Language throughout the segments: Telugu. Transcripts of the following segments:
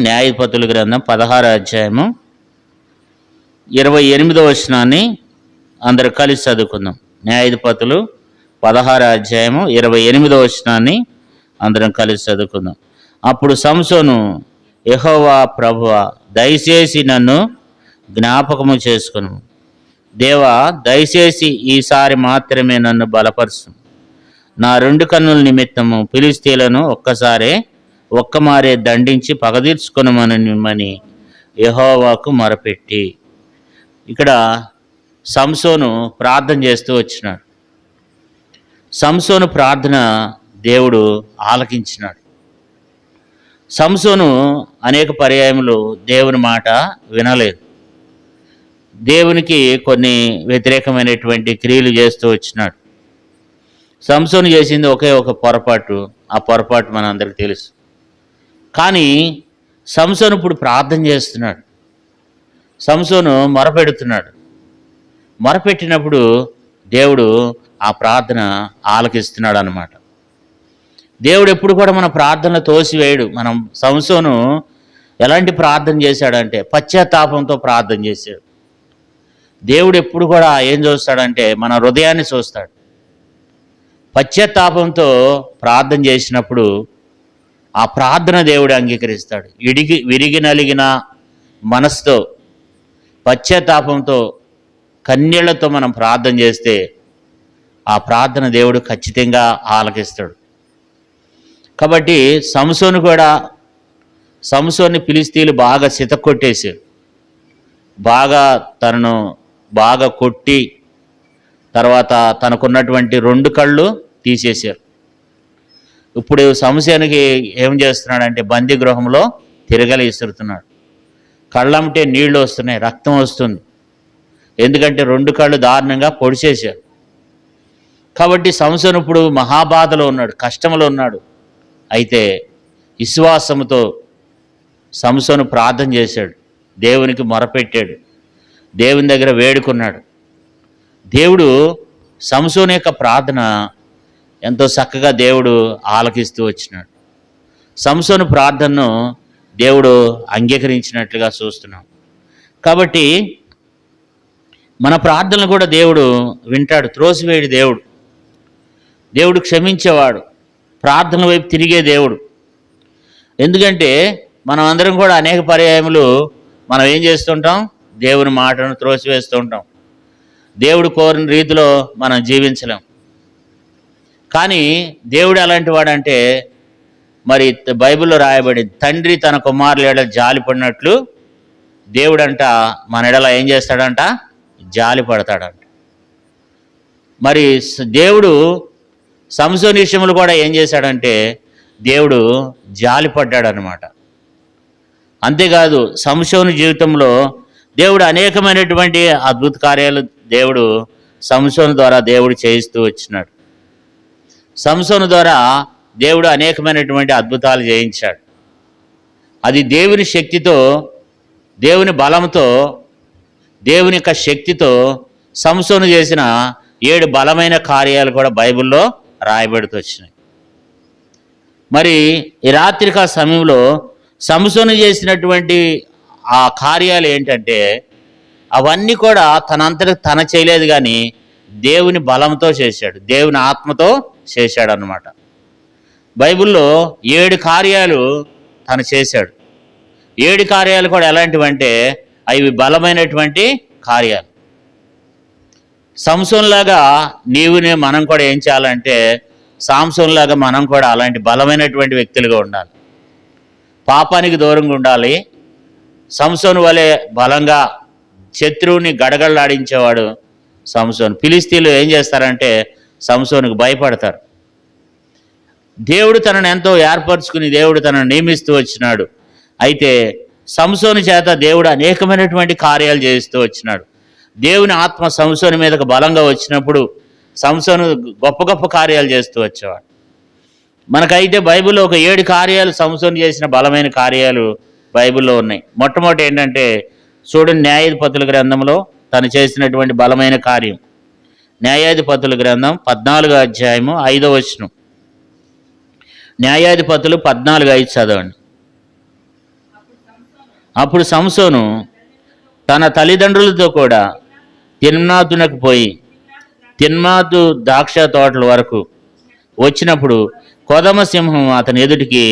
న్యాయాధిపతుల గ్రంథం 16వ అధ్యాయము 28వ వచనాన్ని అందరూ కలిసి చదువుకుందాం. న్యాయాధిపతులు 16వ అధ్యాయము 28వ వచనాన్ని అందరం కలిసి చదువుకుందాం. అప్పుడు సంసోను, యెహోవా ప్రభువా, దయచేసి నన్ను జ్ఞాపకము చేసుకును. దేవా, దయచేసి ఈసారి మాత్రమే నన్ను బలపరచు. నా 2 కన్నుల నిమిత్తము ఫిలిష్తీయులను ఒక్కమారే దండించి పగదీర్చుకొనమని యెహోవాకు మొరపెట్టి. ఇక్కడ సంసోను ప్రార్థన చేస్తూ వచ్చినాడు. సంసోను ప్రార్థన దేవుడు ఆలకించినాడు. సంసోను అనేక పర్యాయములు దేవుని మాట వినలేదు. దేవునికి కొన్ని వ్యతిరేకమైనటువంటి క్రియలు చేస్తూ వచ్చినాడు. సంసోను చేసింది ఒకే ఒక పొరపాటు. ఆ పొరపాటు మనందరికీ తెలుసు. కానీ సంసోను ఇప్పుడు ప్రార్థన చేస్తున్నాడు. సంసోను మొరపెడుతున్నాడు. మొరపెట్టినప్పుడు దేవుడు ఆ ప్రార్థన ఆలకిస్తున్నాడు అన్నమాట. దేవుడు ఎప్పుడు కూడా మన ప్రార్థనలు తోసివేయడు. సంసోను ఎలాంటి ప్రార్థన చేశాడంటే పశ్చాత్తాపంతో ప్రార్థన చేశాడు. దేవుడు ఎప్పుడు కూడా ఏం చూస్తాడంటే మన హృదయాన్ని చూస్తాడు. పశ్చాత్తాపంతో ప్రార్థన చేసినప్పుడు ఆ ప్రార్థన దేవుడు అంగీకరిస్తాడు. విరిగి నలిగిన మనసుతో పశ్చాత్తాపంతో కన్నీళ్లతో మనం ప్రార్థన చేస్తే ఆ ప్రార్థన దేవుడు ఖచ్చితంగా ఆలకిస్తాడు. కాబట్టి సంసోన్ని ఫిలిష్తీయులు బాగా సితకొట్టేశారు. తనను బాగా కొట్టి తర్వాత తనకున్నటువంటి 2 కళ్ళు తీసేశారు. ఇప్పుడు సంసోనుకి ఏం చేస్తున్నాడంటే బందీ గృహంలో తిరగలి ఇస్తున్నాడు. కళ్ళంటే నీళ్లు వస్తున్నాయి, రక్తం వస్తుంది. ఎందుకంటే 2 కళ్ళు దారుణంగా పొడిచేశారు. కాబట్టి సంసోను ఇప్పుడు మహాబాధలో ఉన్నాడు, కష్టంలో ఉన్నాడు. అయితే విశ్వాసంతో సంసోను ప్రార్థన చేశాడు, దేవునికి మొరపెట్టాడు, దేవుని దగ్గర వేడుకున్నాడు. దేవుడు సంసోను యొక్క ప్రార్థన ఎంతో చక్కగా దేవుడు ఆలకిస్తూ వచ్చినాడు. సంసోను ప్రార్థనను దేవుడు అంగీకరించినట్లుగా చూస్తున్నాం. కాబట్టి మన ప్రార్థనలు కూడా దేవుడు వింటాడు. త్రోసివేయడు దేవుడు క్షమించేవాడు, ప్రార్థనల వైపు తిరిగే దేవుడు. ఎందుకంటే మనం అందరం కూడా అనేక పర్యాయములు మనం ఏం చేస్తుంటాం, దేవుని మాటను త్రోసివేస్తూ ఉంటాం. దేవుడు కోరిన రీతిలో మనం జీవించలేం. కానీ దేవుడు ఎలాంటి వాడంటే, మరి బైబిల్లో రాయబడి తండ్రి తన కుమారుల ఎడల జాలి పడినట్లు దేవుడంట మన ఎడల ఏం చేస్తాడంట, జాలి పడతాడంట. మరి దేవుడు సంసోను విషయంలో కూడా ఏం చేశాడంటే దేవుడు జాలి పడ్డాడనమాట. అంతేకాదు సంసోను జీవితంలో దేవుడు అనేకమైనటువంటి అద్భుత కార్యాలు దేవుడు సంసోను ద్వారా దేవుడు చేయిస్తూ వచ్చినాడు. సంసోను ద్వారా దేవుడు అనేకమైనటువంటి అద్భుతాలు చేయించాడు. అది దేవుని శక్తితో, దేవుని బలంతో, దేవుని యొక్క శక్తితో సంసోను చేసిన 7 బలమైన కార్యాలు కూడా బైబిల్లో రాయబడుతూ వచ్చినాయి. మరి ఈ రాత్రికాల సమయంలో సంసోను చేసినటువంటి ఆ కార్యాలు ఏంటంటే అవన్నీ కూడా తనంతట తన చేయలేదు, కానీ దేవుని బలంతో చేశాడు, దేవుని ఆత్మతో చేశాడు అన్నమాట. బైబిల్లో 7 కార్యాలు తను చేశాడు. 7 కార్యాలు కూడా ఎలాంటివంటే అవి బలమైనటువంటి కార్యాలు. సంసోనులాగా మనం కూడా ఏం చేయాలంటే సాంసోనులాగా మనం కూడా అలాంటి బలమైనటువంటి వ్యక్తులుగా ఉండాలి. పాపానికి దూరంగా ఉండాలి. సంసోను వలె బలంగా శత్రువుని గడగడలాడించేవాడు సంసోను. ఫిలిష్తీయులు ఏం చేస్తారంటే సంసోనుకు భయపడతారు. దేవుడు తనను ఎంతో ఏర్పరచుకుని దేవుడు తనను నియమిస్తూ వచ్చినాడు. అయితే సంసోను చేత దేవుడు అనేకమైనటువంటి కార్యాలు చేస్తూ వచ్చినాడు. దేవుని ఆత్మ సంసోను మీదకు బలంగా వచ్చినప్పుడు సంసోను గొప్ప గొప్ప కార్యాలు చేస్తూ వచ్చేవాడు. మనకైతే బైబిల్లో ఒక 7 కార్యాలు సంసోను చేసిన బలమైన కార్యాలు బైబిల్లో ఉన్నాయి. మొట్టమొదటి ఏంటంటే చూడండి, న్యాయాధిపతుల గ్రంథంలో తను చేసినటువంటి బలమైన కార్యం. న్యాయాధిపతుల గ్రంథం 14వ అధ్యాయము 5వ వచనం. న్యాయాధిపతులు 14:5 చదవండి. అప్పుడు సంసోను తన తల్లిదండ్రులతో కూడా తిమ్నాతునకు పోయి తిమ్నాతు ద్రాక్ష తోటల వరకు వచ్చినప్పుడు కొదమ సింహం అతని ఎదుటికి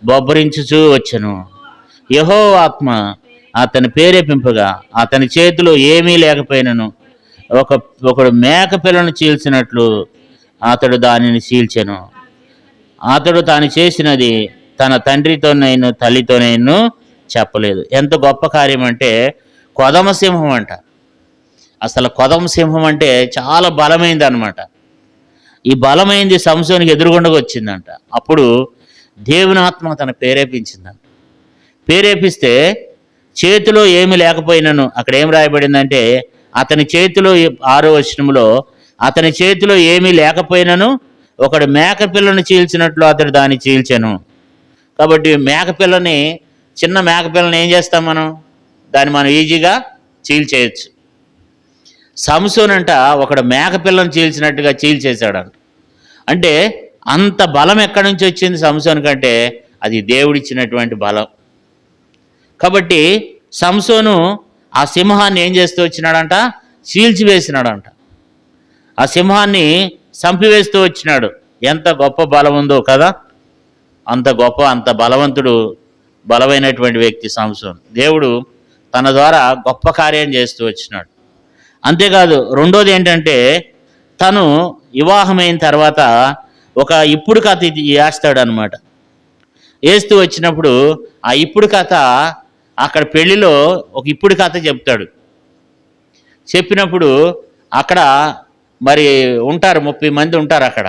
బొబ్బరించుచూ వచ్చెను. యెహోవా ఆత్మ అతని ప్రేరేపింపగా అతని చేతిలో ఏమీ లేకపోయినను ఒకడు మేక పిల్లను చీల్చినట్లు అతడు దానిని చీల్చెను. అతడు తాను చేసినది తన తండ్రితోనైనా తల్లితోనైనా చెప్పలేదు. ఎంత గొప్ప కార్యం అంటే కొదమ సింహం అంట. అసలు కొదమ సింహం అంటే చాలా బలమైంది అనమాట. ఈ బలమైంది సంసోనికి ఎదురుగుండగా వచ్చిందంట. అప్పుడు దేవుని ఆత్మ తను ప్రేరేపించిందంట. ప్రేరేపిస్తే చేతిలో ఏమి లేకపోయినను అక్కడ ఏం రాయబడిందంటే అతని చేతిలో 6వ వచనంలో అతని చేతిలో ఏమీ లేకపోయినను ఒకడు మేకపిల్లను చీల్చినట్లు అతడు దాన్ని చీల్చెను. కాబట్టి మేకపిల్లని చిన్న మేకపిల్లని ఏం చేస్తాం దాన్ని మనం ఈజీగా చీల్చేయచ్చు. సంసోన్ అంట ఒకడు మేకపిల్లను చీల్చినట్టుగా చీల్చేశాడంట. అంటే అంత బలం ఎక్కడి నుంచి వచ్చింది సంసోన్ కంటే అది దేవుడిచ్చినటువంటి బలం. కాబట్టి సంసోను ఆ సింహాన్ని ఏం చేస్తూ వచ్చినాడంట, చీల్చివేసినాడంట. ఆ సింహాన్ని చంపివేస్తూ వచ్చినాడు. ఎంత గొప్ప బలం ఉందో కదా. అంత గొప్ప అంత బలవంతుడు బలమైనటువంటి వ్యక్తి సంసోను. దేవుడు తన ద్వారా గొప్ప కార్యం చేస్తూ వచ్చినాడు. అంతేకాదు రెండోది ఏంటంటే తను వివాహమైన తర్వాత ఒక ఇప్పుడు కథ వేస్తాడు అనమాట. వేస్తూ వచ్చినప్పుడు ఆ ఇప్పుడు కథ అక్కడ పెళ్లిలో ఒక ఇప్పుడు కథ చెప్తాడు. చెప్పినప్పుడు అక్కడ మరి ఉంటారు 30 మంది ఉంటారు అక్కడ.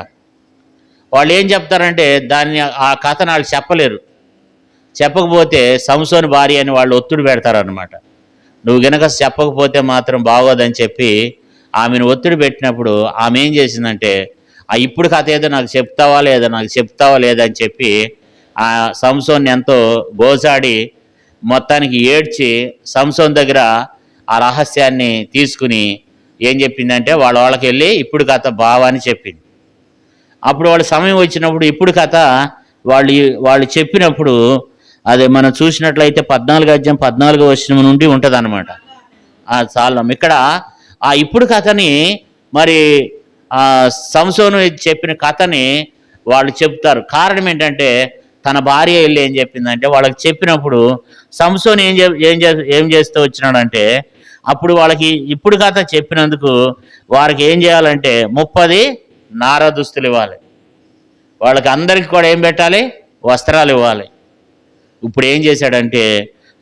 వాళ్ళు ఏం చెప్తారంటే దాన్ని ఆ కథను వాళ్ళు చెప్పలేరు. చెప్పకపోతే సంసోను భార్య అని వాళ్ళు ఒత్తిడి పెడతారనమాట. నువ్వు గనక చెప్పకపోతే మాత్రం బాగోదని చెప్పి ఆమెను ఒత్తిడి పెట్టినప్పుడు ఆమె ఏం చేసిందంటే ఆ ఇప్పుడు కథ ఏదో నాకు చెప్తావా లేదా అని చెప్పి ఆ సంసోన్ని ఎంతో గోసాడి మొత్తానికి ఏడ్చి సంసోన్ దగ్గర ఆ రహస్యాన్ని తీసుకుని ఏం చెప్పిందంటే వాళ్ళకి వెళ్ళి ఇప్పుడు కథ బావా అని చెప్పింది. అప్పుడు వాళ్ళ సమయం వచ్చినప్పుడు ఇప్పుడు కథ వాళ్ళు చెప్పినప్పుడు అదే మనం చూసినట్లయితే 14వ అధ్యాయం 14వ వచనం నుండి ఉంటుంది అనమాట. చాలా ఇక్కడ ఆ ఇప్పుడు కథని మరి సంసోను చెప్పిన కథని వాళ్ళు చెప్తారు. కారణం ఏంటంటే తన భార్య వెళ్ళి ఏం చెప్పిందంటే వాళ్ళకి చెప్పినప్పుడు సంసోను ఏం చేస్తూ వచ్చినాడంటే అప్పుడు వాళ్ళకి ఇప్పుడు కథ చెప్పినందుకు వారికి ఏం చేయాలంటే 30 నార దుస్తులు ఇవ్వాలి. వాళ్ళకి అందరికీ కూడా ఏం పెట్టాలి, వస్త్రాలు ఇవ్వాలి. ఇప్పుడు ఏం చేశాడంటే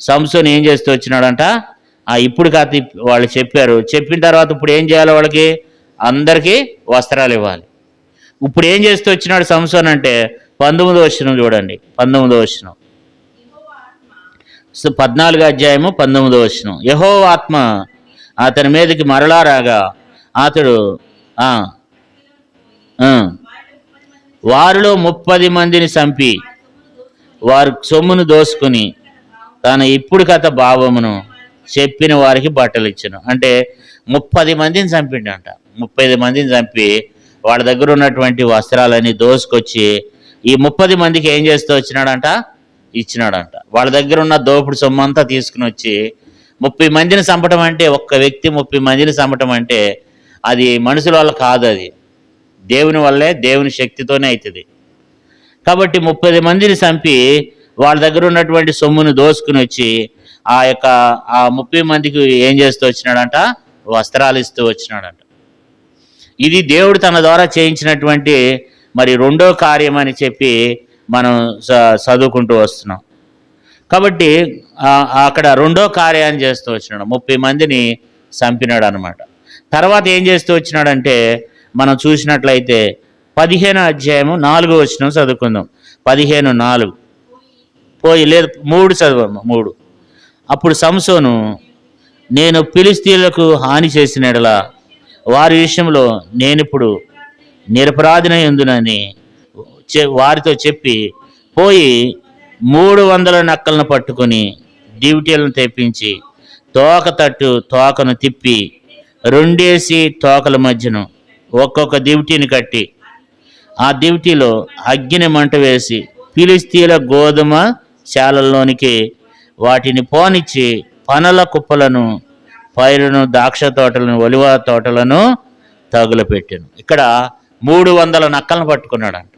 సంసోను ఏం చేస్తూ వచ్చినాడంట ఆ ఇప్పుడు కథ వాళ్ళు చెప్పారు. చెప్పిన తర్వాత ఇప్పుడు ఏం చేయాలి, వాళ్ళకి అందరికీ వస్త్రాలు ఇవ్వాలి. ఇప్పుడు ఏం చేస్తూ వచ్చినాడు సంసోను అంటే 19వ వచనం చూడండి. 19వ వచనం 14వ అధ్యాయము 19వ వచనం. యెహోవా ఆత్మ అతని మీదకి మరలా రాగా అతడు వారిలో 30 మందిని చంపి వారి సొమ్మును దోసుకుని తన ఇప్పుడు కథ భావమును చెప్పిన వారికి బట్టలు ఇచ్చెను. అంటే 30 మందిని చంపిండంట. 30 మందిని చంపి వాళ్ళ దగ్గర ఉన్నటువంటి వస్త్రాలన్నీ దోసుకొచ్చి ఈ 30 మందికి ఏం చేస్తూ ఇచ్చినాడంట. వాళ్ళ దగ్గర ఉన్న దోపుడు సొమ్ము అంతా తీసుకుని వచ్చి 30 మందిని చంపటం అంటే ఒక్క వ్యక్తి 30 మందిని చంపటం అంటే అది మనుషుల వల్ల కాదు, అది దేవుని వల్లే, దేవుని శక్తితోనే అవుతుంది. కాబట్టి 30 మందిని చంపి వాళ్ళ దగ్గర ఉన్నటువంటి సొమ్మును దోసుకుని వచ్చి ఆ 30 మందికి ఏం చేస్తూ వచ్చినాడంట, వస్త్రాలు ఇస్తూ వచ్చినాడంట. ఇది దేవుడు తన ద్వారా చేయించినటువంటి మరి రెండో కార్యం అని చెప్పి మనం చదువుకుంటూ వస్తున్నాం. కాబట్టి అక్కడ రెండో కార్యాన్ని చేస్తూ వచ్చినాడు, 30 మందిని చంపినాడు అనమాట. తర్వాత ఏం చేస్తూ వచ్చినాడంటే మనం చూసినట్లయితే 15వ అధ్యాయము 4వ వచనం చదువుకుందాం. 15:4 పోయి లేదు 3 చదవమ్మ 3. అప్పుడు సంసోను నేను ఫిలిష్తీయులకు హాని చేసిన యెడల వారి విషయంలో నేనిప్పుడు నిరపరాధినై ఉందునని వారితో చెప్పి పోయి 300 నక్కలను పట్టుకొని దివిటీలను తెప్పించి తోకను తిప్పి 2 తోకల మధ్యను ఒక్కొక్క దివిటీని కట్టి ఆ దివిటీలో అగ్ని మంట వేసి ఫిలిష్తీయుల గోధుమ శాలల్లోనికి వాటిని పోనిచ్చి పనుల కుప్పలను, పైరును, ద్రాక్ష తోటలను, ఒలివ తోటలను తగులపెట్టాను. ఇక్కడ 300 నక్కలను పట్టుకున్నాడంట.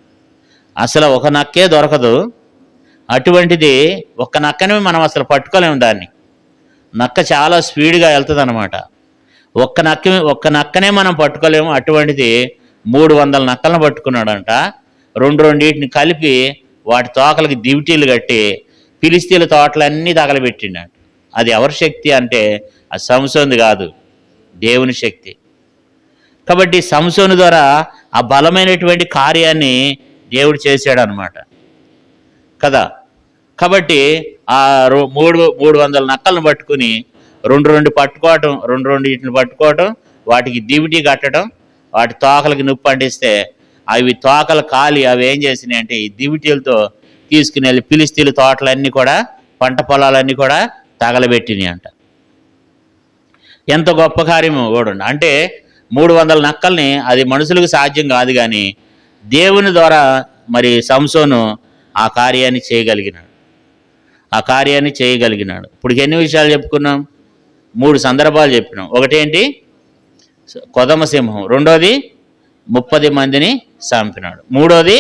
అసలు ఒక నక్కే దొరకదు. అటువంటిది ఒక్క నక్కని మనం అసలు పట్టుకోలేము. దాన్ని నక్క చాలా స్పీడ్గా వెళ్తుంది అనమాట. ఒక్క నక్కనే మనం పట్టుకోలేము. అటువంటిది 300 నక్కలను పట్టుకున్నాడంట. రెండింటిని కలిపి వాటి తోకలకి దివిటీలు కట్టి ఫిలిస్తీన్ల తోటలన్నీ తగలబెట్టిండంట. అది ఎవరి శక్తి అంటే అది సంసోనుది కాదు, దేవుని శక్తి. కాబట్టి సంసోను ద్వారా ఆ బలమైనటువంటి కార్యాన్ని దేవుడు చేశాడు అనమాట కదా. కాబట్టి ఆ 300 నక్కలను పట్టుకుని రెండింటిని పట్టుకోవటం, వాటికి దివిటి కట్టడం, వాటి తోకలకి నొప్పి అంటిస్తే అవి తోకలు కాలి అవి ఏం చేసినాయి అంటే ఈ దివిటీలతో తీసుకుని వెళ్ళి ఫిలిస్తీన్ల తోటలన్నీ కూడా, పంట పొలాలన్నీ కూడా తగలబెట్టినాయి అంట. ఎంత గొప్ప కార్యము కూడా. అంటే 300 నక్కల్ని, అది మనుషులకు సాధ్యం కాదు, కానీ దేవుని ద్వారా మరి సంసోను ఆ కార్యాన్ని చేయగలిగినాడు. ఇప్పుడు ఎన్ని విషయాలు చెప్పుకున్నాం? 3 సందర్భాలు చెప్పినాం. ఒకటేంటి? కొదమ సింహం. రెండోది 30 మందిని చంపినాడు. మూడోది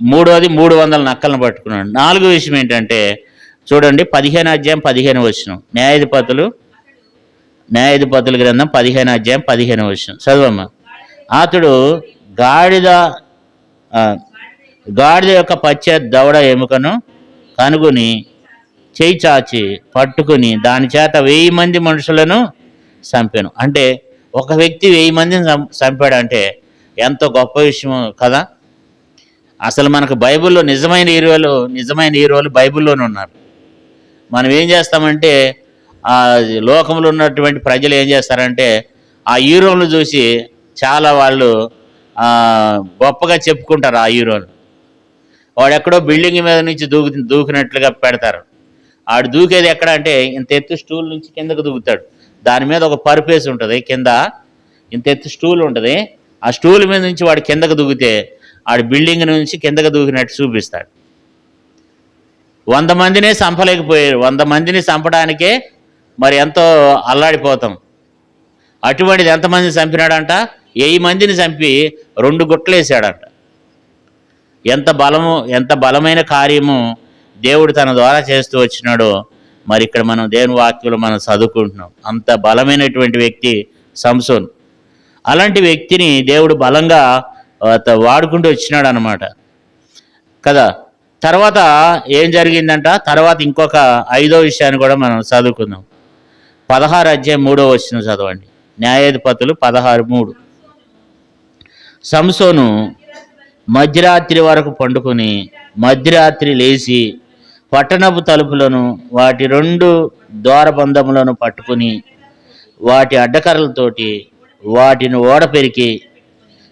300 నక్కలను పట్టుకున్నాడు. 4వ విషయం ఏంటంటే చూడండి, 15 అధ్యాయం 15 వచనం. న్యాయాధిపతుల గ్రంథం 15 అధ్యాయం 15 వచనం చదవమ్మా. అతడు గాడిద యొక్క పచ్చ దవడ ఎముకను కనుగొని చేయి చాచి పట్టుకుని దాని చేత 1000 మంది మనుషులను చంపాను. అంటే ఒక వ్యక్తి 1000 మందిని చంపాడంటే ఎంతో గొప్ప విషయం కదా. అసలు మనకు బైబిల్లో నిజమైన హీరోలు బైబిల్లోనే ఉన్నారు. మనం ఏం చేస్తామంటే ఆ లోకంలో ఉన్నటువంటి ప్రజలు ఏం చేస్తారంటే ఆ హీరోలను చూసి చాలా వాళ్ళు గొప్పగా చెప్పుకుంటారు. ఆ హీరోలు వాడు ఎక్కడో బిల్డింగ్ మీద నుంచి దూకినట్లుగా పెడతారు. ఆడు దూకేది ఎక్కడ అంటే ఇంత ఎత్తు స్టూల్ నుంచి కిందకు దూకుతాడు. దాని మీద ఒక పరుపేసి ఉంటుంది, కింద ఇంత ఎత్తు స్టూల్ ఉంటుంది. ఆ స్టూల్ మీద నుంచి వాడు కిందకు దూకితే ఆడు బిల్డింగ్ నుంచి కిందకు దూకినట్టు చూపిస్తాడు. 100 మందినే చంపలేకపోయారు. 100 మందిని చంపడానికే మరి ఎంతో అల్లాడిపోతాం. అటువంటిది ఎంతమందిని చంపినాడంట? 1000 మందిని చంపి 2 గుట్టలేసాడంట. ఎంత బలమైన కార్యము దేవుడు తన ద్వారా చేస్తూ వచ్చినాడో మరి ఇక్కడ మనం దేవుని వాక్యంలో మనం చదువుకుంటున్నాం. అంత బలమైనటువంటి వ్యక్తి సంసోను. అలాంటి వ్యక్తిని దేవుడు బలంగా వాడుకుంటూ వచ్చినాడు అన్నమాట కదా. తర్వాత ఏం జరిగిందంట? తర్వాత ఇంకొక 5వ విషయాన్ని కూడా మనం చదువుకుందాం. 16 అధ్యాయం 3వ వచనం చదవండి. న్యాయాధిపతులు 16:3. సంసోను మధ్యరాత్రి వరకు పండుకొని మధ్యరాత్రి లేచి పట్టణపు తలుపులను, వాటి 2 ద్వారబంధములను పట్టుకుని వాటి అడ్డకర్రలతోటి వాటిని ఓడపెరికి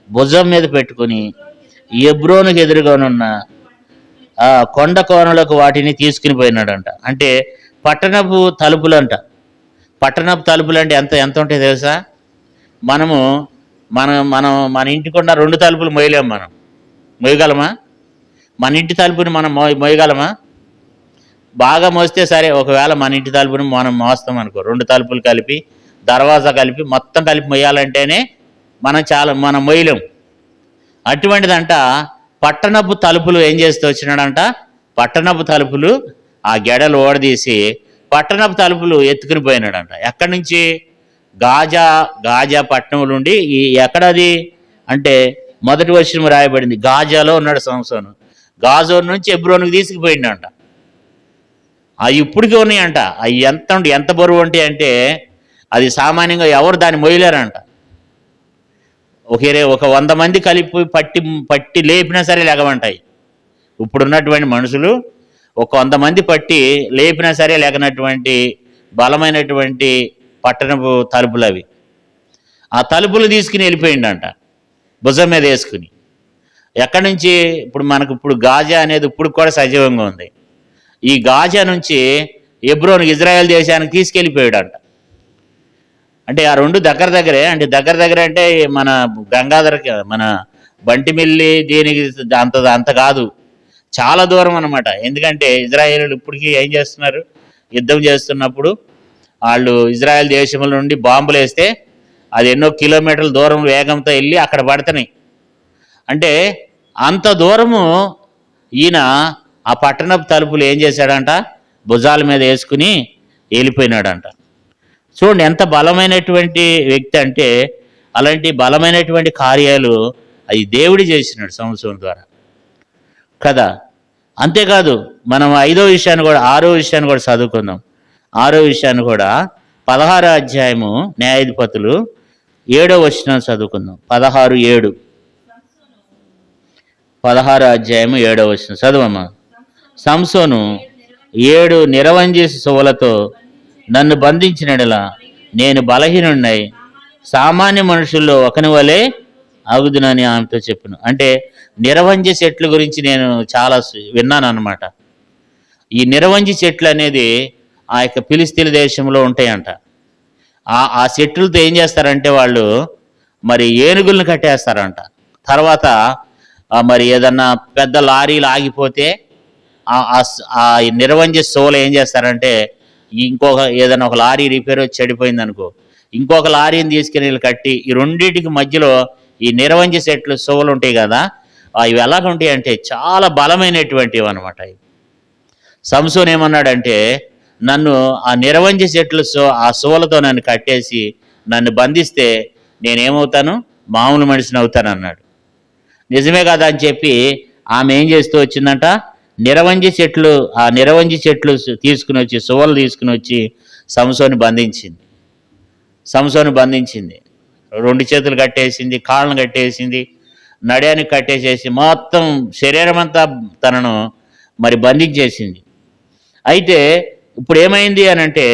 భుజం మీద పెట్టుకుని ఎబ్రోనుకు ఎదురుగానున్న ఆ కొండ కోనలకు వాటిని తీసుకుని పోయినాడంట. అంటే పట్టణపు తలుపులంట. పట్టణపు తలుపులు అంటే ఎంత ఉంటాయి తెలుసా? మనం మన ఇంటికున్న 2 తలుపులు మోయలేము. మనం మోయగలమా? మన ఇంటి తలుపుని మనం మోయగలమా? బాగా మోస్తే సరే. ఒకవేళ మన ఇంటి తలుపుని మనం మోస్తాం అనుకో, 2 తలుపులు కలిపి దర్వాజా కలిపి మొత్తం కలిపి మొయ్యాలంటేనే మనం మొయ్యలేం. అటువంటిదంట పట్టణపు తలుపులు ఏం చేస్తూ వచ్చినాడంట? పట్టణపు తలుపులు ఆ గెడలు ఓడదీసి పట్టణపు తలుపులు ఎత్తుకుని పోయినాడంట. ఎక్కడి నుంచి? గాజా పట్టణం నుండి. ఎక్కడది అంటే మొదటి వచనం రాయబడింది, గాజాలో ఉన్నాడు సంసోను. గాజా నుంచి ఎబ్రోనుకు తీసుకుపోయిండంట. అవి ఇప్పటికీ ఉన్నాయంట. అవి ఎంత బరువు ఉంటాయి అంటే అది సామాన్యంగా ఎవరు దాన్ని మొయ్యలేరంట. ఒక 100 మంది కలిపి పట్టి లేపినా సరే లెగవంటాయి. ఇప్పుడున్నటువంటి మనుషులు ఒక 100 మంది పట్టి లేపినా సరే లెగనటువంటి బలమైనటువంటి పట్టణపు తలుపులు అవి. ఆ తలుపులు తీసుకుని వెళ్ళిపోయిండంట భుజం మీద వేసుకుని. ఎక్కడి నుంచి? ఇప్పుడు గాజా అనేది ఇప్పుడు కూడా సజీవంగా ఉంది. ఈ గాజా నుంచి ఎబ్రోను ఇజ్రాయెల్ దేశానికి తీసుకెళ్ళిపోయాడంట. అంటే ఆ 2 దగ్గరే. అంటే దగ్గర అంటే మన గంగాధరకి, మన బంటిమిల్లి దీనికి అంత కాదు. చాలా దూరం అన్నమాట. ఎందుకంటే ఇజ్రాయేలీలు ఇప్పటికీ ఏం చేస్తున్నారు, యుద్ధం చేస్తున్నప్పుడు వాళ్ళు ఇజ్రాయెల్ దేశంలో నుండి బాంబులు వేస్తే అది ఎన్నో కిలోమీటర్ల దూరం వేగంతో వెళ్ళి అక్కడ పడుతున్నాయి. అంటే అంత దూరము ఈయన ఆ పట్టణపు తలుపులు ఏం చేశాడంట, భుజాల మీద వేసుకుని వెళ్ళిపోయినాడంట. చూడండి ఎంత బలమైనటువంటి వ్యక్తి అంటే, అలాంటి బలమైనటువంటి కార్యాలు అది దేవుడు చేసినాడు సంసోను ద్వారా కదా. అంతేకాదు మనం 5వ విషయాన్ని కూడా 6వ విషయాన్ని కూడా చదువుకుందాం. 6వ విషయాన్ని కూడా 16వ అధ్యాయము న్యాయాధిపతులు 7వ వచనం చదువుకుందాం. 16:7 16వ అధ్యాయము 7వ వచనం చదువమ్మా. సంసోను 7 నిరవంజి సువలతో నన్ను బంధించినడలా నేను బలహీనున్నై సామాన్య మనుషుల్లో ఒకని వలె అగుదునని ఆమెతో చెప్పాను. అంటే నిరవంజి చెట్ల గురించి నేను చాలా విన్నాను అనమాట. ఈ నిరవంజి చెట్లు అనేది ఆ యొక్క ఫిలిస్తీన్ దేశంలో ఉంటాయంట. ఆ చెట్లతో ఏం చేస్తారంటే వాళ్ళు మరి ఏనుగులను కట్టేస్తారంట. తర్వాత మరి ఏదన్నా పెద్ద లారీలు ఆగిపోతే ఆ నిరవంజి సోలు ఏం చేస్తారంటే ఇంకొక ఏదైనా ఒక లారీ రిపేర్ వచ్చి చెడిపోయింది అనుకో, ఇంకొక లారీని తీసుకుని వీళ్ళు కట్టి ఈ రెండింటికి మధ్యలో ఈ నిరవంజి చెట్లు సోలు ఉంటాయి కదా, ఇవి ఎలాగుంటాయి అంటే చాలా బలమైనటువంటివి అనమాట. సంసోన్ ఏమన్నాడంటే నన్ను ఆ నిరవంజి చెట్లు ఆ సోలతో నన్ను కట్టేసి నన్ను బంధిస్తే నేనేమవుతాను, మామూలు మనిషిని అవుతాను అన్నాడు. నిజమే కదా అని చెప్పి ఆమె ఏం చేస్తూ వచ్చిందంట, నిరవంజి చెట్లు తీసుకుని వచ్చి సువలు తీసుకుని వచ్చి సంసోని బంధించింది. 2 చేతులు కట్టేసింది, కాళ్ళను కట్టేసింది, నడ్యానికి కట్టేసేసి మొత్తం శరీరం అంతా తనను మరి బంధించేసింది. అయితే ఇప్పుడు ఏమైంది అని అంటే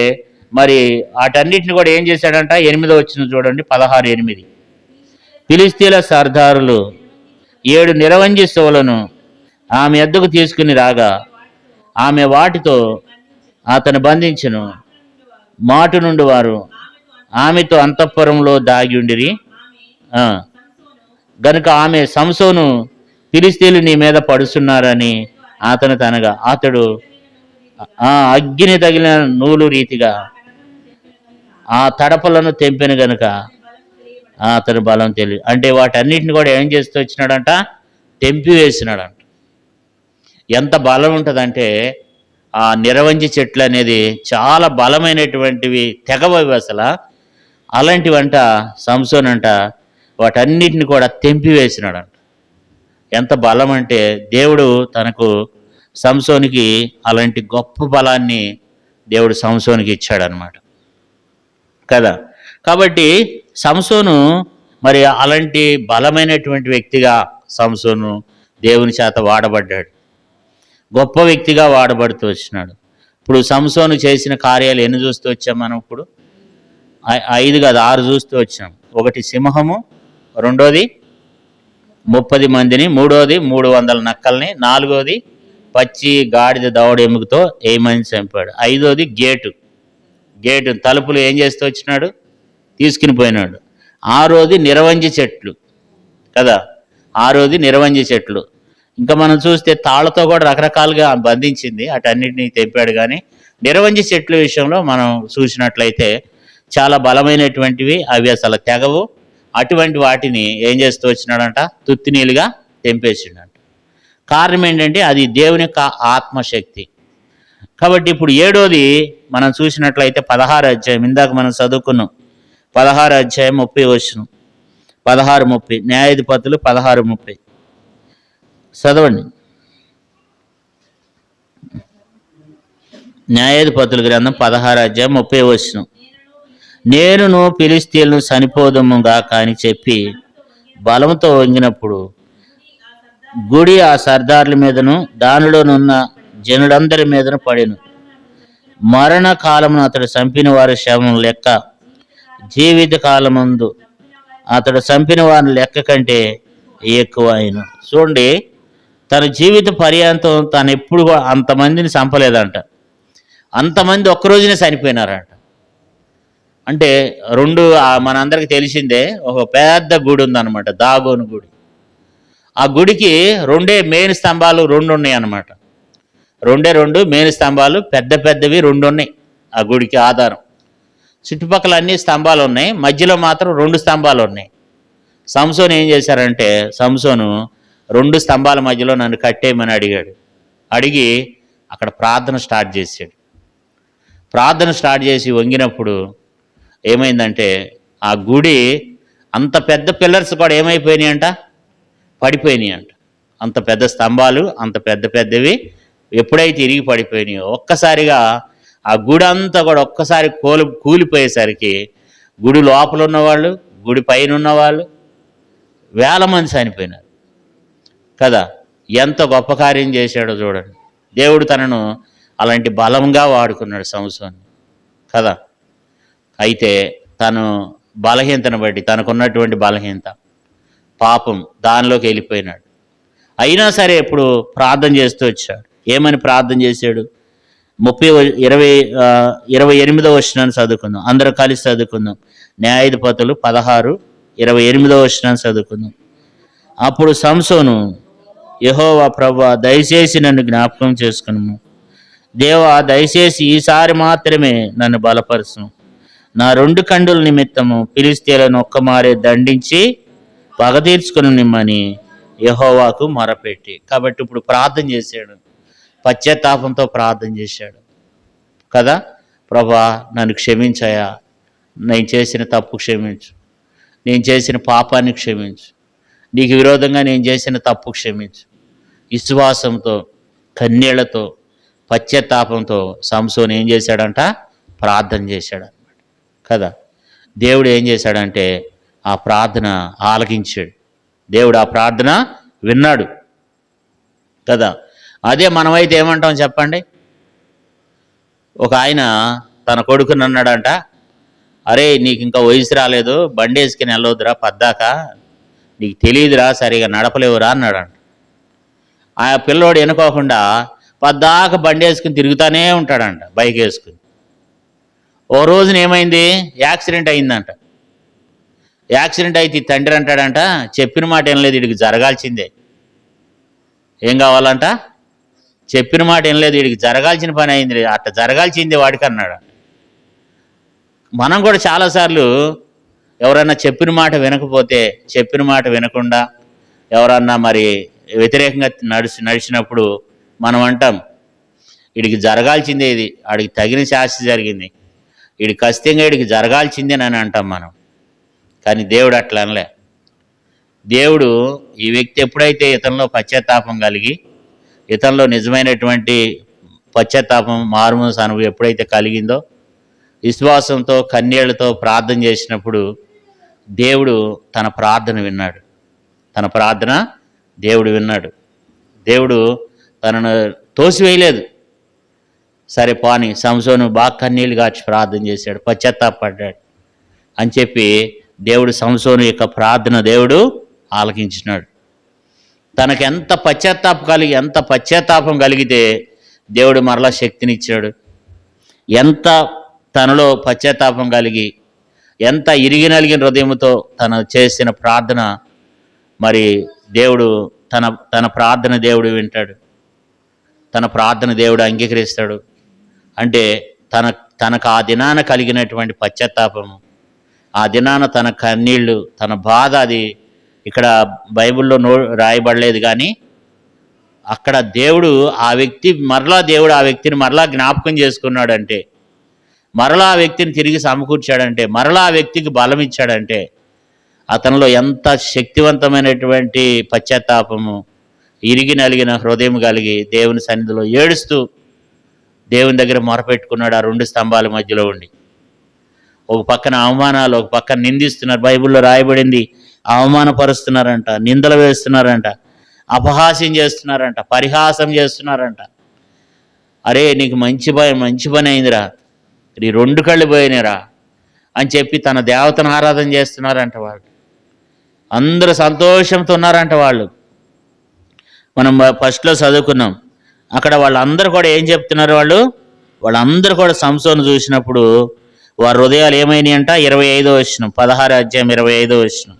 మరి వాటన్నిటిని కూడా ఏం చేశాడంట, 8వ వచనం చూడండి. 16:8 ఫిలిస్తీన్ల సర్దారులు 7 నిరవంజి సువలను ఆమె ఎద్దకు తీసుకుని రాగా ఆమె వాటితో అతను బంధించును. మాటు నుండి వారు ఆమెతో అంతఃపురంలో దాగి ఉండిరి గనుక ఆమె సంసోను ఫిలిస్తీన్లు నీ మీద పడుస్తున్నారని అతను తనగా అతడు అగ్ని తగిలిన నూలు రీతిగా ఆ తడపలను తెంపిన గనుక అతని బలం తెలియదు. అంటే వాటన్నిటిని కూడా ఏం చేస్తూ వచ్చినాడంట, తెంపి వేసినాడంట. ఎంత బలం ఉంటుందంటే ఆ నిరవంజి చెట్లు అనేది చాలా బలమైనటువంటివి, తెగవవి అసలు. అలాంటివంట సంసోన్ అంట వాటన్నిటిని కూడా తెంపి వేసినాడంట. ఎంత బలం అంటే దేవుడు తనకు సంసోనికి అలాంటి గొప్ప బలాన్ని దేవుడు సంసోనికి ఇచ్చాడనమాట కదా. కాబట్టి సంసోను మరి అలాంటి బలమైనటువంటి వ్యక్తిగా సంసోను దేవుని చేత వాడబడ్డాడు, గొప్ప వ్యక్తిగా వాడబడుతూ వచ్చినాడు. ఇప్పుడు సంసోను చేసిన కార్యాలు ఎన్ని చూస్తూ వచ్చాం మనం? ఇప్పుడు 5 కాదు 6 చూస్తూ వచ్చాం. 1 సింహము, 2వది 30 మందిని, 3వది 300 నక్కల్ని, 4వది పచ్చి గాడిద దవడ ఎముకతో 10 మంది చంపాడు, 5వది గేటు తలుపులు ఏం చేస్తూ వచ్చినాడు, తీసుకుని పోయినాడు. 6వది నిరవంజి చెట్లు కదా, 6వది నిరవంజి చెట్లు. ఇంకా మనం చూస్తే తాళ్ళతో కూడా రకరకాలుగా బంధించింది, అటన్నిటినీ తెంపాడు. కానీ నిరవంజి చెట్ల విషయంలో మనం చూసినట్లయితే చాలా బలమైనటువంటివి, అవి అసలు తెగవు. అటువంటి వాటిని ఏం చేస్తూ వచ్చినాడంట, తుత్తినీలుగా తెంపేసిండంట. కారణం ఏంటంటే అది దేవుని యొక్క ఆత్మశక్తి. కాబట్టి ఇప్పుడు 7వది మనం చూసినట్లయితే 16వ అధ్యాయం, ఇందాక మనం చదువుకున్నాం 16వ అధ్యాయం 30 వచనం, 16:30 న్యాయాధిపతులు 16:30 చదవండి. న్యాయాధిపతుల గ్రంథం 16వ అధ్యాయం 30 వచనం. నేనును ఫిలిస్తీన్లను చనిపోదముగా కాని చెప్పి బలంతో వంగినప్పుడు గుడి ఆ సర్దార్ల మీదను దానిలోనున్న జనులందరి మీదను పడెను. మరణ కాలమును అతడు చంపిన వారి శవం లెక్క జీవిత కాలమందు అతడు చంపిన వారిని లెక్క కంటే ఎక్కువ అయిన. చూడండి, తన జీవిత పర్యాంతం తను ఎప్పుడు అంతమందిని చంపలేదంట. అంతమంది ఒక్కరోజునే చనిపోయినారంట. అంటే 2 మనందరికి తెలిసిందే, ఒక పెద్ద గుడి ఉందన్నమాట, దాగోను గుడి. ఆ గుడికి మెయిన్ స్తంభాలు రెండు ఉన్నాయి అన్నమాట. రెండు మెయిన్ స్తంభాలు పెద్ద పెద్దవి రెండు ఉన్నాయి ఆ గుడికి ఆధారం. చుట్టుపక్కల అన్ని స్తంభాలు ఉన్నాయి, మధ్యలో మాత్రం 2 స్తంభాలు ఉన్నాయి. సంసోను ఏం చేశారంటే, సంసోను 2 స్తంభాల మధ్యలో నన్ను కట్టేయమని అడిగాడు. అడిగి అక్కడ ప్రార్థన స్టార్ట్ చేశాడు. ప్రార్థన స్టార్ట్ చేసి వంగినప్పుడు ఏమైందంటే ఆ గుడి అంత పెద్ద పిల్లర్స్ కూడా ఏమైపోయినాయి అంట, పడిపోయినాయి అంట. అంత పెద్ద స్తంభాలు అంత పెద్దవి ఎప్పుడైతే ఇరిగి పడిపోయినాయో ఒక్కసారిగా ఆ గుడి అంతా కూడా ఒక్కసారి కూలిపోయేసరికి గుడి లోపల ఉన్నవాళ్ళు, గుడి పైన ఉన్నవాళ్ళు వేల మంది చనిపోయినారు కదా. ఎంత గొప్ప కార్యం చేశాడో చూడండి. దేవుడు తనను అలాంటి బలంగా వాడుకున్నాడు సంసోన్ని కదా. అయితే తను బలహీనతను బట్టి, తనకున్నటువంటి బలహీనత పాపం దానిలోకి వెళ్ళిపోయినాడు. అయినా సరే ఇప్పుడు ప్రార్థన చేస్తూ వచ్చాడు. ఏమని ప్రార్థన చేశాడు? 28వ వచనాన్ని చదువుకుందాం, అందరూ కలిసి చదువుకుందాం. న్యాయాధిపతులు 16:28వ వచనాన్ని చదువుకుందాం. అప్పుడు సంసోను, యెహోవా ప్రభువా, దయచేసి నన్ను జ్ఞాపకం చేసుకును. దేవా, దయచేసి ఈసారి మాత్రమే నన్ను బలపరచును. నా 2 కండుల నిమిత్తము ఫిలిష్తీయులను ఒక్కమారే దండించి పగ తీర్చుకుని నిమ్మని యెహోవాకు మొరపెట్టి. కాబట్టి ఇప్పుడు ప్రార్థన చేశాడు, పశ్చాత్తాపంతో ప్రార్థన చేశాడు కదా. ప్రభువా, నన్ను క్షమించయా, నేను చేసిన తప్పు క్షమించు, నేను చేసిన పాపాన్ని క్షమించు, నీకు విరోధంగా నేను చేసిన తప్పు క్షమించు. విశ్వాసంతో కన్నీళ్లతో పశ్చాత్తాపంతో సంసోను ఏం చేశాడంట? ప్రార్థన చేశాడు అన్నమాట కదా. దేవుడు ఏం చేశాడంటే ఆ ప్రార్థన ఆలకించాడు. దేవుడు ఆ ప్రార్థన విన్నాడు కదా. అదే మనమైతే ఏమంటాం చెప్పండి? ఒక ఆయన తన కొడుకుని అన్నాడంట, అరే నీకు ఇంకా వయసు రాలేదు, బండి వేసుకుని వెళ్ళవద్దురా పద్దాక, నీకు తెలియదురా, సరిగా నడపలేవురా అన్నాడంట. ఆ పిల్లోడు ఎనుకోకుండా పద్దాక బండి వేసుకుని తిరుగుతూనే ఉంటాడంట, బైక్ వేసుకుని. ఓ రోజున ఏమైంది? యాక్సిడెంట్ అయిందంట. యాక్సిడెంట్ అయితే తండ్రి అంటాడంట, చెప్పిన మాట ఏం లేదు, వీడికి జరగాల్సిందే. ఏం కావాలంట? చెప్పిన మాట ఏం లేదు, వీడికి జరగాల్సిన పని అయింది, అట్ట జరగాల్సిందే వాడికి అన్నాడు. మనం కూడా చాలాసార్లు ఎవరన్నా చెప్పిన మాట వినకపోతే, చెప్పిన మాట వినకుండా ఎవరన్నా మరి వ్యతిరేకంగా నడిచినప్పుడు మనం అంటాం, వీడికి జరగాల్సిందే, ఇది వాడికి తగిన శాస్తి జరిగింది, వీడికి ఖచ్చితంగా వీడికి జరగాల్సిందేనని అంటాం మనం. కానీ దేవుడు అట్లా అనలే. దేవుడు ఈ వ్యక్తి ఎప్పుడైతే ఇతనిలో పశ్చాత్తాపం కలిగి, ఇతనిలో నిజమైనటువంటి పశ్చాత్తాపం, మారుమనసు అనుభవం ఎప్పుడైతే కలిగిందో, విశ్వాసంతో కన్నీళ్లతో ప్రార్థన చేసినప్పుడు దేవుడు తన ప్రార్థన విన్నాడు. తన ప్రార్థన దేవుడు విన్నాడు. దేవుడు తనను తోసివేయలేదు. సరే పోని, సంసోను బాగా కన్నీళ్ళు గార్చి ప్రార్థన చేశాడు, పశ్చాత్తాపడ్డాడు అని చెప్పి దేవుడు సంసోను యొక్క ప్రార్థన దేవుడు ఆలకించినాడు. తనకు ఎంత పశ్చాత్తాపం కలిగితే దేవుడు మరలా శక్తినిచ్చాడు. ఎంత తనలో పశ్చాత్తాపం కలిగి, ఎంత ఇరిగి నలిగిన హృదయంతో తను చేసిన ప్రార్థన, మరి దేవుడు తన ప్రార్థన దేవుడు వింటాడు, తన ప్రార్థన దేవుడు అంగీకరిస్తాడు. అంటే తనకు ఆ దినాన కలిగినటువంటి పశ్చాత్తాపము, ఆ దినాన తన కన్నీళ్ళు, తన బాధ, అది ఇక్కడ బైబిల్లో రాయబడలేదు. కానీ అక్కడ దేవుడు ఆ వ్యక్తిని మరలా జ్ఞాపకం చేసుకున్నాడంటే, మరలా ఆ వ్యక్తిని తిరిగి సమకూర్చాడంటే, మరలా ఆ వ్యక్తికి బలం ఇచ్చాడంటే, అతనిలో ఎంత శక్తివంతమైనటువంటి పశ్చాత్తాపము, ఇరిగి నలిగిన హృదయం కలిగి దేవుని సన్నిధిలో ఏడుస్తూ దేవుని దగ్గర మొరపెట్టుకున్నాడు. ఆ 2 స్తంభాల మధ్యలో ఉండి ఒక పక్కన అవమానాలు, ఒక పక్కన నిందిస్తున్నారు. బైబిల్లో రాయబడింది, అవమానపరుస్తున్నారంట, నిందలు వేస్తున్నారంట, అపహాస్యం చేస్తున్నారంట, పరిహాసం చేస్తున్నారంట. అరే నీకు మంచి పని అయిందిరా, నీ 2 కళ్ళు పోయినారా అని చెప్పి తన దేవతను ఆరాధన చేస్తున్నారంట. వాళ్ళు అందరూ సంతోషంతో ఉన్నారంట. మనం ఫస్ట్లో చదువుకున్నాం. అక్కడ వాళ్ళందరూ కూడా ఏం చెప్తున్నారు? వాళ్ళందరూ కూడా సంసోను చూసినప్పుడు వారి హృదయాలు ఏమైనాయి అంట? 25వ వచనం, 16వ అధ్యాయం 25వ వచనం.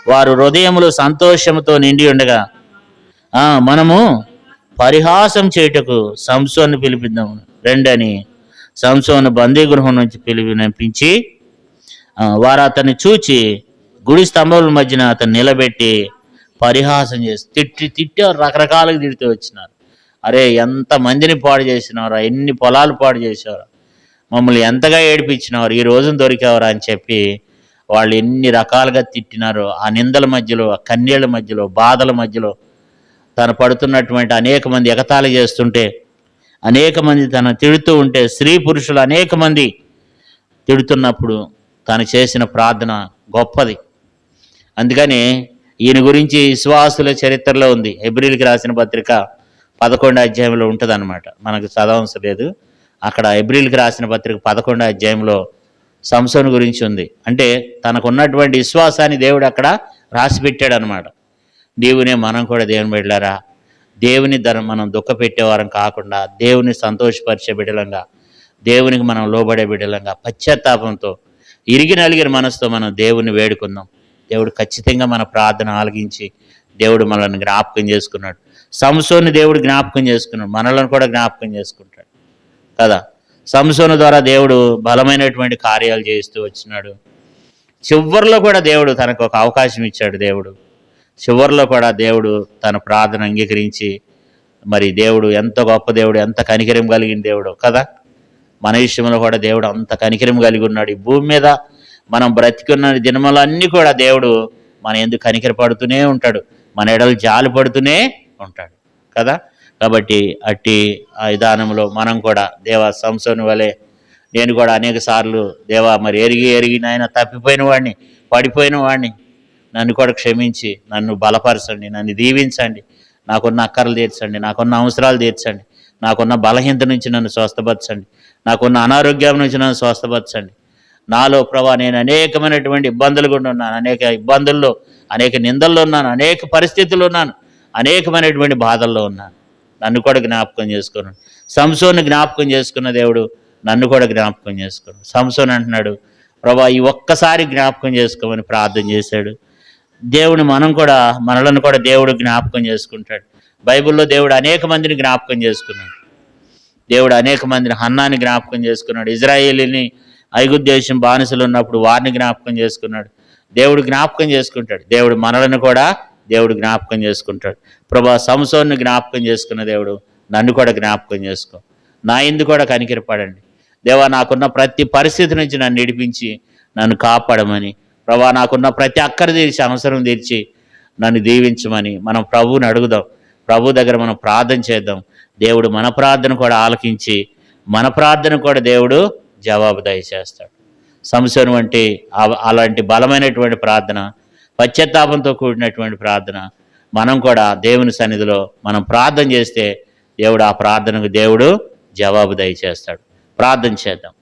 వారు హృదయములు సంతోషముతో నిండి ఉండగా మనము పరిహాసం చేయుటకు సంసోను పిలిపిద్దాము రెండని సంసోను బందీగృహం నుంచి పిలిపించి వారు అతన్ని చూచి గుడి స్తంభముల మధ్యన అతను నిలబెట్టి పరిహాసం చేసి తిట్టి రకరకాలుగా తిడితే వచ్చినారు. అరే ఎంత మందిని పాడు చేసినారా, ఎన్ని పొలాలు పాడు చేసేవారు, మమ్మల్ని ఎంతగా ఏడిపించినవారు, ఈ రోజున దొరికేవారా అని చెప్పి వాళ్ళు ఎన్ని రకాలుగా తిట్టినారో. ఆ నిందల మధ్యలో, ఆ కన్నీళ్ళ మధ్యలో, బాధల మధ్యలో తను పడుతున్నటువంటి అనేక మంది ఎగతాళి చేస్తుంటే, అనేక మంది తను తిడుతూ ఉంటే, స్త్రీ పురుషులు అనేక మంది తిడుతున్నప్పుడు తను చేసిన ప్రార్థన గొప్పది. అందుకని ఈయన గురించి విశ్వాసుల చరిత్రలో ఉంది. హెబ్రీయులకు రాసిన పత్రిక 11వ అధ్యాయంలో ఉంటుంది అన్నమాట. మనకు చదవవసరం లేదు. అక్కడ హెబ్రీయులకు రాసిన పత్రిక 11వ అధ్యాయంలో సంసోను గురించి ఉంది. అంటే తనకున్నటువంటి విశ్వాసాన్ని దేవుడు అక్కడ రాసి పెట్టాడు అనమాట. దేవునే మనం కూడా దేవుని బిడ్డలారా, దేవుని మనం దుఃఖ పెట్టేవారం కాకుండా దేవుని సంతోషపరిచే బిడ్డలంగా, దేవునికి మనం లోబడే బిడ్డలంగా, పశ్చాత్తాపంతో ఇరిగి నలిగిన మనసుతో మనం దేవుని వేడుకుందాం. దేవుడు ఖచ్చితంగా మన ప్రార్థన ఆలకించి దేవుడు మనల్ని జ్ఞాపకం చేసుకున్నాడు. సంసోను దేవుడు జ్ఞాపకం చేసుకున్నాడు, మనలను కూడా జ్ఞాపకం చేసుకుంటాడు కదా. సంసోను ద్వారా దేవుడు బలమైనటువంటి కార్యాలు చేస్తూ వచ్చినాడు. చివరిలో కూడా దేవుడు తనకు ఒక అవకాశం ఇచ్చాడు. దేవుడు చివరిలో కూడా దేవుడు తన ప్రార్థన అంగీకరించి, మరి దేవుడు ఎంత గొప్ప దేవుడు, ఎంత కనికరం కలిగిన దేవుడు కదా. మన విషయంలో కూడా దేవుడు అంత కనికరం కలిగి ఉన్నాడు. ఈ భూమి మీద మనం బ్రతికున్న దినములన్నీ కూడా దేవుడు మన ఎందుకు కనికర పడుతూనే ఉంటాడు, మన ఎడలు జాలి పడుతూనే ఉంటాడు కదా. కాబట్టి అట్టి ఆ విధానంలో మనం కూడా దేవా సంసోను వలె నేను కూడా అనేక సార్లు దేవా మరి ఎరిగి నాయన తప్పిపోయిన వాడిని, పడిపోయిన వాడిని, నన్ను కూడా క్షమించి నన్ను బలపరచండి, నన్ను దీవించండి, నాకున్న అక్కర్లు తీర్చండి, నాకున్న అవసరాలు తీర్చండి, నాకున్న బలహీనత నుంచి నన్ను స్వస్థపరచండి, నాకున్న అనారోగ్యం నుంచి నన్ను స్వస్థపరచండి. నాలో ప్రభా నేను అనేకమైనటువంటి ఇబ్బందులు కూడా ఉన్నాను, అనేక ఇబ్బందుల్లో, అనేక నిందల్లో ఉన్నాను, అనేక పరిస్థితుల్లో ఉన్నాను, అనేకమైనటువంటి బాధల్లో ఉన్నాను. నన్ను కూడా జ్ఞాపకం చేసుకున్నాడు. సంసోను జ్ఞాపకం చేసుకున్న దేవుడు నన్ను కూడా జ్ఞాపకం చేసుకున్నాడు. సంసోను అంటున్నాడు, ప్రభా ఈ ఒక్కసారి జ్ఞాపకం చేసుకోమని ప్రార్థన చేశాడు. దేవుని మనలను కూడా దేవుడు జ్ఞాపకం చేసుకుంటాడు. బైబిల్లో దేవుడు అనేక మందిని జ్ఞాపకం చేసుకున్నాడు. దేవుడు అనేక మందిని, హన్నాని జ్ఞాపకం చేసుకున్నాడు. ఇజ్రాయేలీని ఐగుప్తు దేశం బానిసలు ఉన్నప్పుడు వారిని జ్ఞాపకం చేసుకున్నాడు. దేవుడు జ్ఞాపకం చేసుకుంటాడు. దేవుడు మనలను కూడా దేవుడు జ్ఞాపకం చేసుకుంటాడు. ప్రభా సంసోను జ్ఞాపకం చేసుకున్న దేవుడు నన్ను కూడా జ్ఞాపకం చేసుకో, నా ఇందు కూడా కనికరపడండి దేవా. నాకున్న ప్రతి పరిస్థితి నుంచి నన్ను నడిపించి నన్ను కాపాడమని, ప్రభా నాకున్న ప్రతి అక్కర తీర్చి, అవసరం తీర్చి నన్ను దీవించమని మనం ప్రభువుని అడుగుదాం. ప్రభు దగ్గర మనం ప్రార్థన చేద్దాం. దేవుడు మన ప్రార్థన కూడా ఆలకించి మన ప్రార్థన కూడా దేవుడు జవాబు దయచేస్తాడు. సంసోను వంటి అలాంటి బలమైనటువంటి ప్రార్థన, పశ్చాత్తాపంతో కూడినటువంటి ప్రార్థన మనం కూడా దేవుని సన్నిధిలో మనం ప్రార్థన చేస్తే దేవుడు ఆ ప్రార్థనకు దేవుడు జవాబు దయచేస్తాడు. ప్రార్థన చేద్దాం.